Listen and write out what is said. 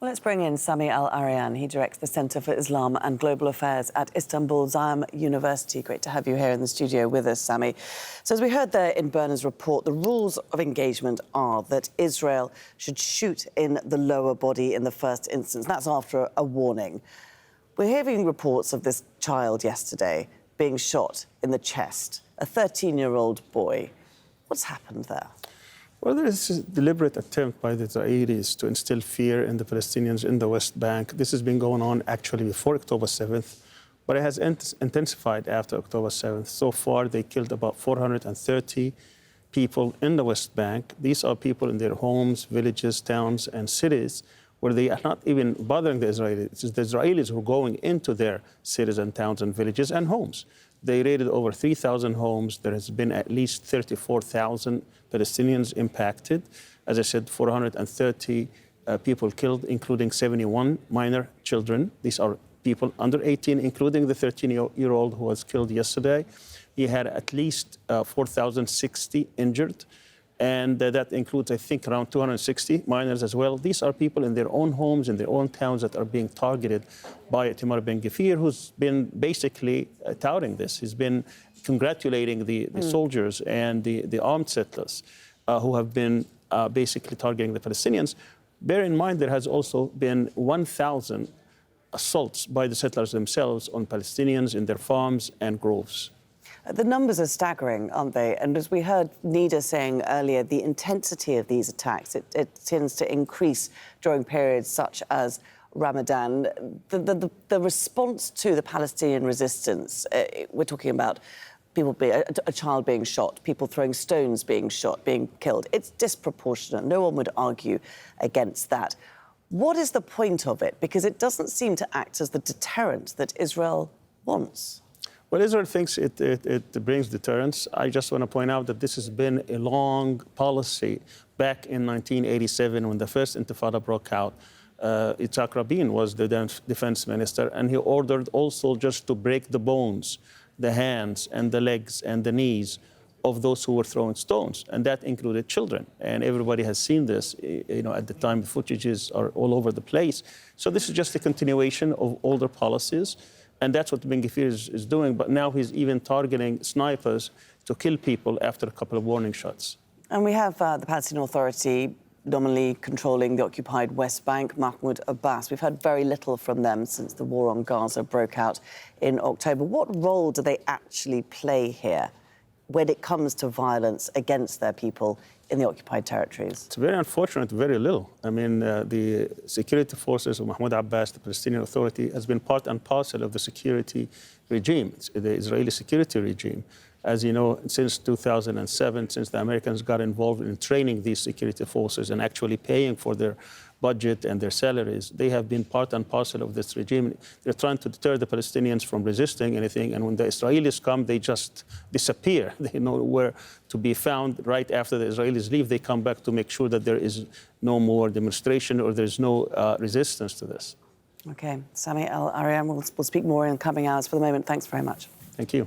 Well, let's bring in Sami Al-Arian. He directs the Centre for Islam and Global Affairs at Istanbul Zayem University. Great to have you here in the studio with us, Sami. So as we heard there in Berna's report, the rules of engagement are that Israel should shoot in the lower body in the first instance. That's after a warning. We're hearing reports of this child yesterday being shot in the chest, a 13-year-old boy. What's happened there? Well, there is a deliberate attempt by the Israelis to instill fear in the Palestinians in the West Bank. This has been going on actually before October 7th, but it has intensified after October 7th. So far, they killed about 430 people in the West Bank. These are people in their homes, villages, towns, and cities where they are not even bothering the Israelis. It's the Israelis who are going into their cities and towns and villages and homes. They raided over 3,000 homes. There has been at least 34,000 Palestinians impacted. As I said, 430 people killed, including 71 minor children. These are people under 18, including the 13-year-old who was killed yesterday. He had at least 4,060 injured. And that includes, I think, around 260 minors as well. These are people in their own homes, in their own towns that are being targeted by Itamar Ben-Gvir, who's been basically touting this. He's been congratulating the soldiers and the armed settlers who have been basically targeting the Palestinians. Bear in mind, there has also been 1,000 assaults by the settlers themselves on Palestinians in their farms and groves. The numbers are staggering, aren't they? And as we heard Nida saying earlier, the intensity of these attacks, it tends to increase during periods such as Ramadan. The response to the Palestinian resistance, we're talking about people a child being shot, people throwing stones, being shot, being killed. It's disproportionate. No one would argue against that. What is the point of it? Because it doesn't seem to act as the deterrent that Israel wants. Well, Israel thinks it brings deterrence. I just want to point out that this has been a long policy. Back in 1987, when the first Intifada broke out, Yitzhak Rabin was the defense minister, and he ordered all soldiers to break the bones, the hands and the legs and the knees of those who were throwing stones, and that included children. And everybody has seen this. You know, at the time, the footages are all over the place. So this is just a continuation of older policies. And that's what Ben-Gvir is doing. But now he's even targeting snipers to kill people after a couple of warning shots. And we have the Palestinian Authority nominally controlling the occupied West Bank, Mahmoud Abbas. We've heard very little from them since the war on Gaza broke out in October. What role do they actually play here when it comes to violence against their people in the occupied territories? It's very unfortunate, very little. I mean, the security forces of Mahmoud Abbas, the Palestinian Authority, has been part and parcel of the security regime, the Israeli security regime. As you know, since 2007, since the Americans got involved in training these security forces and actually paying for their budget and their salaries, they have been part and parcel of this regime. They're trying to deter the Palestinians from resisting anything, and when the Israelis come, they just disappear. They know where to be found. Right after the Israelis leave, they come back to make sure that there is no more demonstration or there's no resistance to this. OK. Sami Al-Arian, we'll speak more in coming hours. For the moment, thanks very much. Thank you.